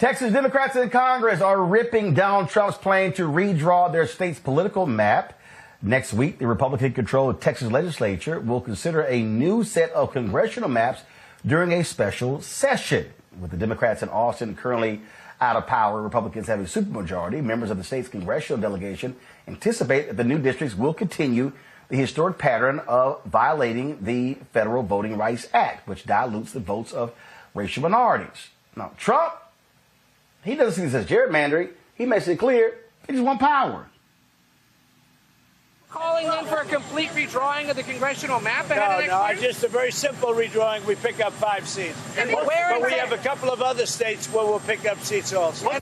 Texas Democrats in Congress are ripping Donald Trump's plan to redraw their state's political map. Next week, the Republican-controlled Texas legislature will consider a new set of congressional maps during a special session. With the Democrats in Austin currently out of power, Republicans have a supermajority. Members of the state's congressional delegation anticipate that the new districts will continue the historic pattern of violating the Federal Voting Rights Act, which dilutes the votes of racial minorities. Now, Trump, he doesn't see this as gerrymandering. He makes it clear he just wants power. Calling in for a complete redrawing of the congressional map ahead of next year? Just a very simple redrawing. We pick up 5 seats. And but we have a couple of other states where we'll pick up seats also.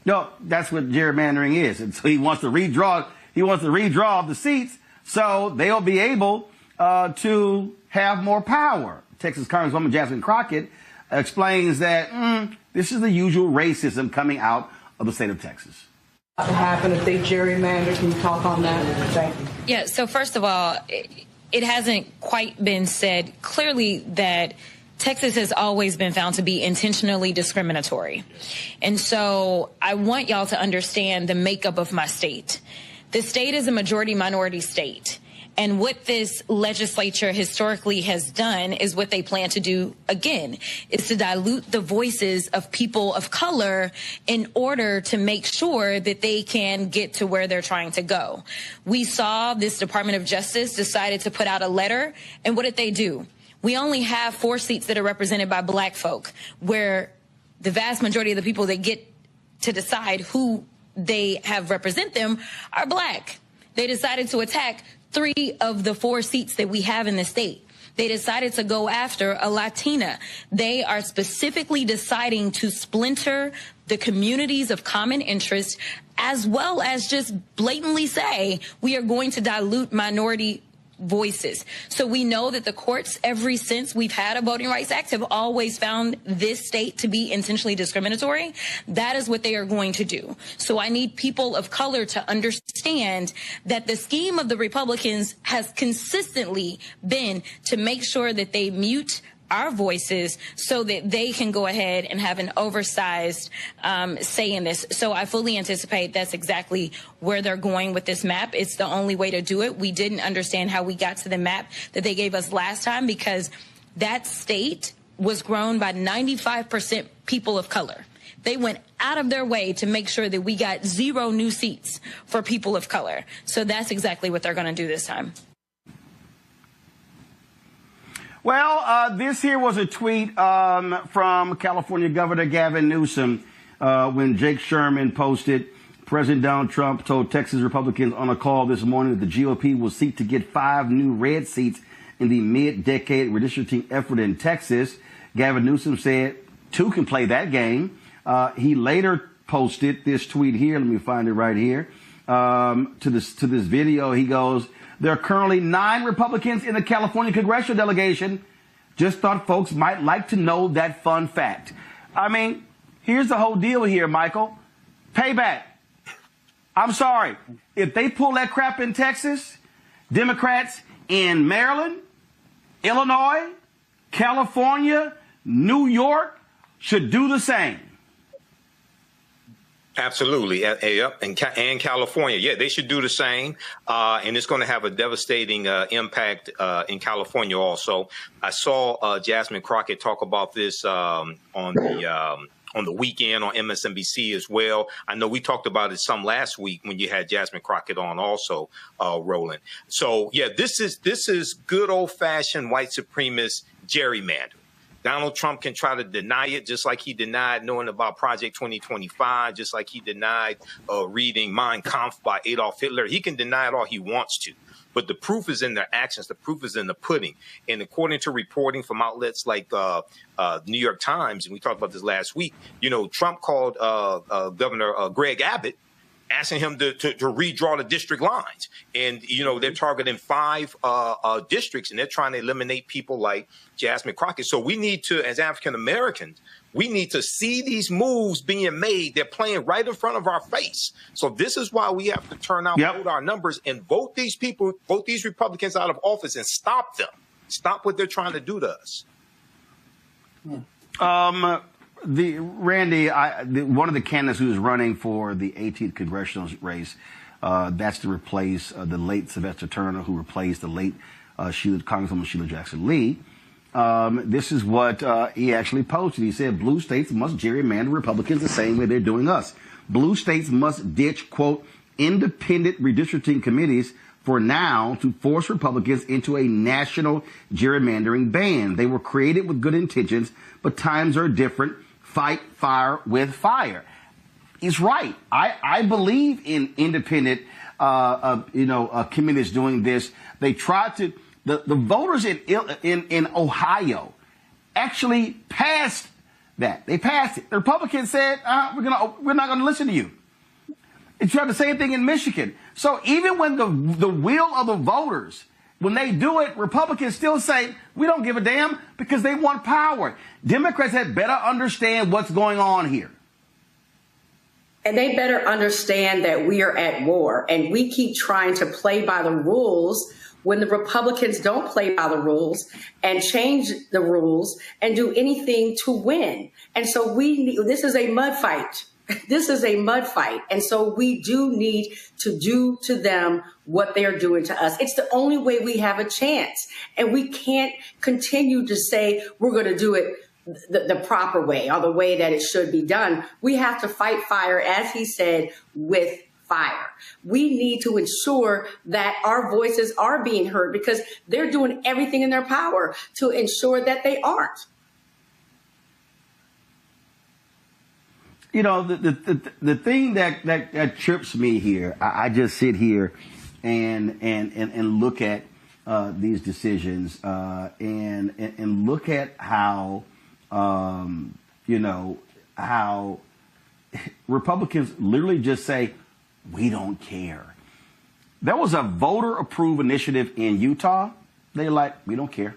No, that's what gerrymandering is. And so he wants to redraw the seats so they'll be able to have more power. Texas Congresswoman Jasmine Crockett explains that this is the usual racism coming out of the state of Texas. What would happen if they gerrymander? Can you talk on that? Thank you. Yeah, so first of all, it hasn't quite been said clearly that Texas has always been found to be intentionally discriminatory. And so I want y'all to understand the makeup of my state. The state is a majority minority state. And what this legislature historically has done is what they plan to do again, is to dilute the voices of people of color in order to make sure that they can get to where they're trying to go. We saw this Department of Justice decided to put out a letter, and what did they do? We only have 4 seats that are represented by black folk, where the vast majority of the people that get to decide who they have represent them are black. They decided to attack 3 of the 4 seats that we have in the state. They decided to go after a Latina. They are specifically deciding to splinter the communities of common interest, as well as just blatantly say we are going to dilute minority voices. So we know that the courts, ever since we've had a Voting Rights Act, have always found this state to be intentionally discriminatory. That is what they are going to do. So I need people of color to understand that the scheme of the Republicans has consistently been to make sure that they mute our voices so that they can go ahead and have an oversized say in this. So I fully anticipate that's exactly where they're going with this map. It's the only way to do it. We didn't understand how we got to the map that they gave us last time, because that state was grown by 95% people of color. They went out of their way to make sure that we got 0 new seats for people of color. So that's exactly what they're going to do this time. Well, this here was a tweet from California Governor Gavin Newsom when Jake Sherman posted, President Donald Trump told Texas Republicans on a call this morning that the GOP will seek to get 5 new red seats in the mid-decade redistricting effort in Texas. Gavin Newsom said 2 can play that game. He later posted this tweet here. Let me find it right here. To this video, he goes, there are currently 9 Republicans in the California congressional delegation. Just thought folks might like to know that fun fact. I mean, here's the whole deal here, Michael. Payback. I'm sorry. If they pull that crap in Texas, Democrats in Maryland, Illinois, California, New York should do the same. Absolutely. And California. Yeah, they should do the same. And it's going to have a devastating impact in California also. I saw Jasmine Crockett talk about this on the weekend on MSNBC as well. I know we talked about it some last week when you had Jasmine Crockett on also, Roland. So, yeah, this is good old-fashioned white supremacist gerrymander. Donald Trump can try to deny it, just like he denied knowing about Project 2025, just like he denied reading Mein Kampf by Adolf Hitler. He can deny it all he wants to. But the proof is in their actions. The proof is in the pudding. And according to reporting from outlets like New York Times, and we talked about this last week, you know, Trump called Governor Greg Abbott, asking him to redraw the district lines. And, you know, they're targeting 5 districts, and they're trying to eliminate people like Jasmine Crockett. So we need to, as African Americans, we need to see these moves being made. They're playing right in front of our face. So this is why we have to turn out, vote our numbers, and vote these people, vote these Republicans out of office and stop them. Stop what they're trying to do to us. One of the candidates who's running for the 18th congressional race, that's to replace the late Sylvester Turner, who replaced the late Congresswoman Sheila Jackson Lee. This is what he actually posted. He said, blue states must gerrymander Republicans the same way they're doing us. Blue states must ditch, quote, independent redistricting committees for now to force Republicans into a national gerrymandering ban. They were created with good intentions, but times are different. Fight fire with fire. He's right. I believe in independent, committees doing this. They tried to. The voters in Ohio actually passed that. They passed it. The Republicans said, we're not gonna listen to you. They tried the same thing in Michigan. So even when the will of the voters, when they do it, Republicans still say, we don't give a damn, because they want power. Democrats had better understand what's going on here. And they better understand that we are at war, and we keep trying to play by the rules when the Republicans don't play by the rules and change the rules and do anything to win. And so this is a mud fight. This is a mud fight. And so we do need to do to them what they're doing to us. It's the only way we have a chance. And we can't continue to say we're going to do it the proper way or the way that it should be done. We have to fight fire, as he said, with fire. We need to ensure that our voices are being heard, because they're doing everything in their power to ensure that they aren't. You know, the thing that trips me here, I just sit here and look at these decisions and look at how how Republicans literally just say, we don't care. There was a voter-approved initiative in Utah. They're like, we don't care.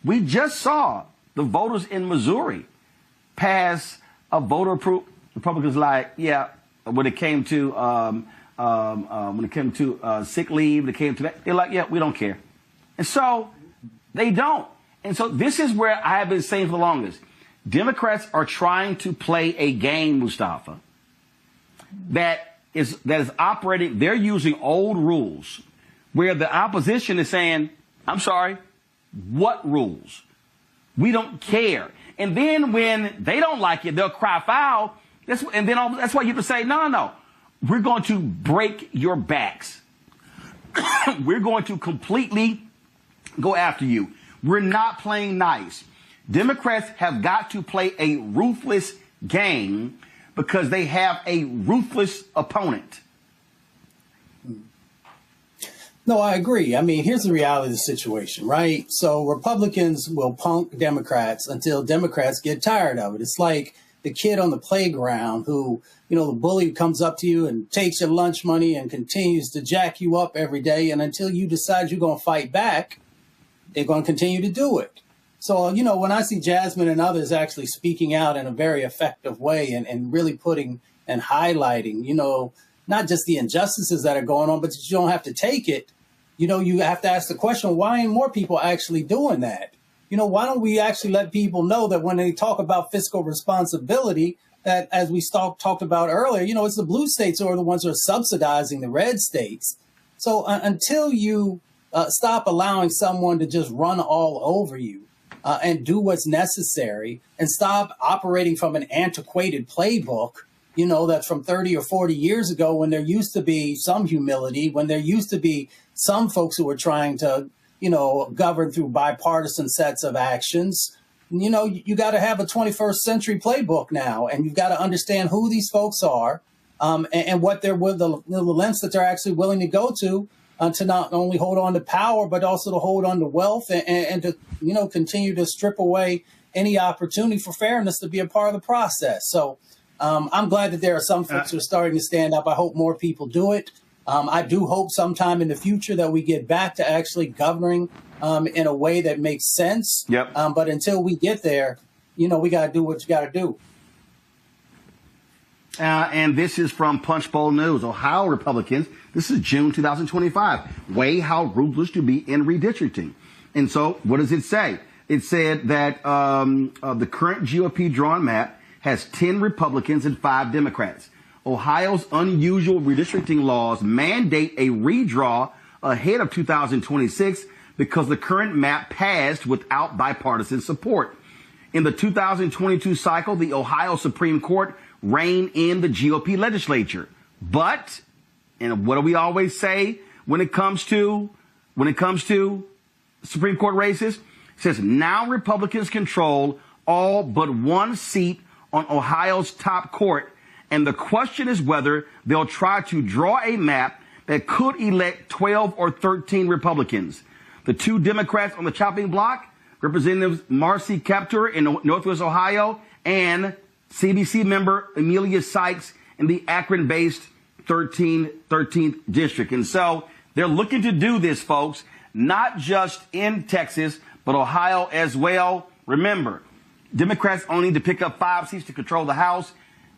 We just saw the voters in Missouri pass a voter-approved. Republicans like, yeah, when it came to sick leave, when it came to that, they're like, yeah, we don't care. And so they don't. And so this is where I have been saying for the longest. Democrats are trying to play a game, Mustafa, that is operating. They're using old rules where the opposition is saying, I'm sorry, what rules? We don't care. And then when they don't like it, they'll cry foul. That's why you have to say, no. We're going to break your backs. We're going to completely go after you. We're not playing nice. Democrats have got to play a ruthless game because they have a ruthless opponent. No, I agree. I mean, here's the reality of the situation, right? So Republicans will punk Democrats until Democrats get tired of it. It's like the kid on the playground who, the bully comes up to you and takes your lunch money and continues to jack you up every day. And until you decide you're going to fight back, they're going to continue to do it. So, when I see Jasmine and others actually speaking out in a very effective way and really putting and highlighting, not just the injustices that are going on, but you don't have to take it. You have to ask the question, why ain't more people actually doing that? Why don't we actually let people know that when they talk about fiscal responsibility, that as we talked about earlier, it's the blue states who are the ones who are subsidizing the red states. So until you stop allowing someone to just run all over you, and do what's necessary and stop operating from an antiquated playbook, that's from 30 or 40 years ago, when there used to be some humility, when there used to be some folks who were trying to, govern through bipartisan sets of actions. You got to have a 21st century playbook now, and you've got to understand who these folks are and what they're with, the lengths that they're actually willing to go to not only hold on to power, but also to hold on to wealth and to, continue to strip away any opportunity for fairness to be a part of the process. So I'm glad that there are some folks who are starting to stand up. I hope more people do it. I do hope sometime in the future that we get back to actually governing in a way that makes sense. Yep. But until we get there, we got to do what you got to do. And this is from Punchbowl News. Ohio Republicans, this is June 2025, weigh how ruthless to be in redistricting. And so what does it say? It said that the current GOP drawn map has 10 Republicans and 5 Democrats. Ohio's unusual redistricting laws mandate a redraw ahead of 2026 because the current map passed without bipartisan support. In the 2022 cycle, the Ohio Supreme Court reined in the GOP legislature. But, and what do we always say when it comes to Supreme Court races? It says now Republicans control all but one seat on Ohio's top court. And the question is whether they'll try to draw a map that could elect 12 or 13 Republicans. The 2 Democrats on the chopping block, Representatives Marcy Kaptur in Northwest Ohio and CBC member Amelia Sykes in the Akron-based 13th district. And so they're looking to do this, folks, not just in Texas, but Ohio as well. Remember, Democrats only need to pick up 5 seats to control the House.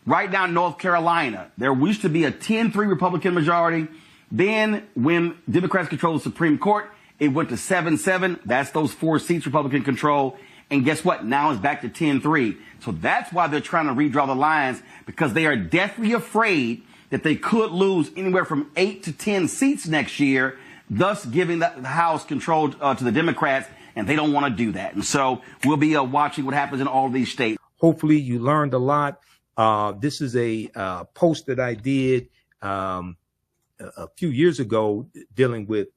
Right now, North Carolina, there used to be a 10-3 Republican majority. Then when Democrats controlled the Supreme Court, it went to 7-7. That's those 4 seats Republican control. And guess what? Now it's back to 10-3. So that's why they're trying to redraw the lines, because they are deathly afraid that they could lose anywhere from 8 to 10 seats next year, thus giving the House control to the Democrats. And they don't want to do that. And so we'll be watching what happens in all of these states. Hopefully you learned a lot. This is a post that I did a few years ago dealing with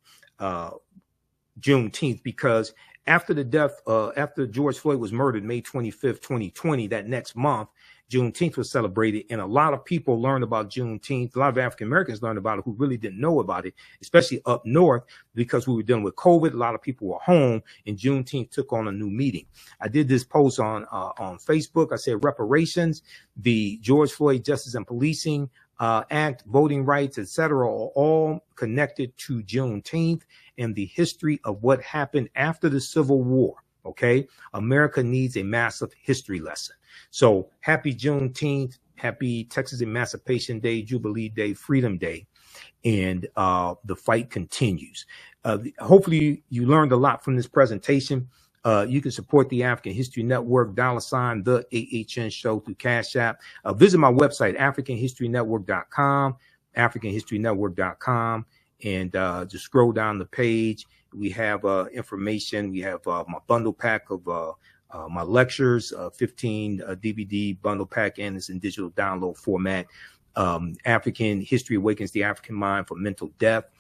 Juneteenth, because after the death, after George Floyd was murdered May 25th, 2020, that next month, Juneteenth was celebrated, and a lot of people learned about Juneteenth. A lot of African Americans learned about it who really didn't know about it, especially up north, because we were dealing with COVID. A lot of people were home, and Juneteenth took on a new meaning. I did this post on Facebook. I said reparations, the George Floyd Justice and Policing Act, voting rights, etc., are all connected to Juneteenth and the history of what happened after the Civil War. Okay, America needs a massive history lesson. So happy Juneteenth, happy Texas Emancipation Day, Jubilee Day, Freedom Day, and the fight continues. Hopefully you learned a lot from this presentation. You can support the African History Network, $, the AHN show through Cash App. Visit my website, AfricanHistoryNetwork.com, AfricanHistoryNetwork.com, and just scroll down the page. We have information. We have my bundle pack of my lectures, 15 DVD bundle pack, and it's in digital download format. African History Awakens the African Mind for Mental Depth.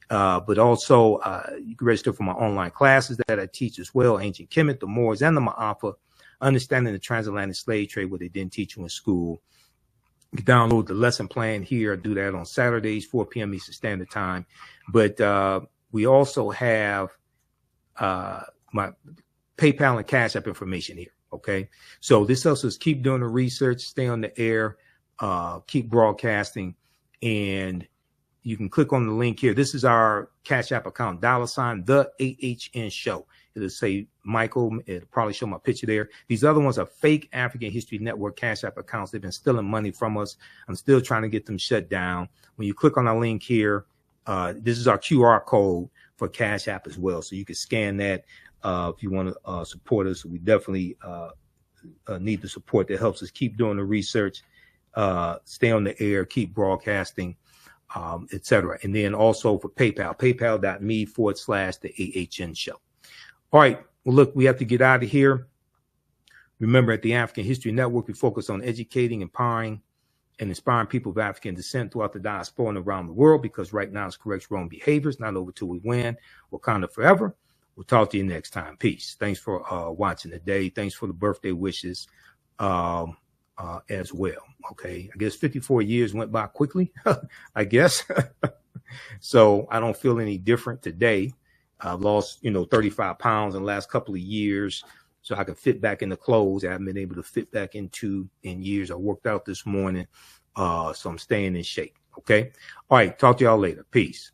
But also you can register for my online classes that I teach as well, Ancient Kemet, the Moors, and the Ma'afa, Understanding the Transatlantic Slave Trade, what they didn't teach you in school. You can download the lesson plan here. I do that on Saturdays, 4 p.m. Eastern Standard Time. But we also have my PayPal and Cash App information here. Okay, so this helps us keep doing the research, stay on the air, keep broadcasting, and you can click on the link here. This is our Cash App account, $, the AHN show. It'll say Michael. It'll probably show my picture there. These other ones are fake African History Network Cash App accounts. They've been stealing money from us. I'm still trying to get them shut down. When you click on our link here, this is our QR code for Cash App as well. So you can scan that if you want to support us. We definitely need the support that helps us keep doing the research, stay on the air, keep broadcasting, etc. And then also for PayPal, paypal.me/the AHN show. All right. Well, look, we have to get out of here. Remember, at the African History Network, we focus on educating, empowering, and inspiring people of African descent throughout the diaspora and around the world, because right now it's correct wrong behaviors, not over till we win. Wakanda forever. We'll talk to you next time. Peace. Thanks for watching today. Thanks for the birthday wishes as well. Okay. I guess 54 years went by quickly, I guess. So I don't feel any different today. I've lost, 35 pounds in the last couple of years, so I can fit back in the clothes I haven't been able to fit back into in years. I worked out this morning, so I'm staying in shape. Okay. All right. Talk to y'all later. Peace.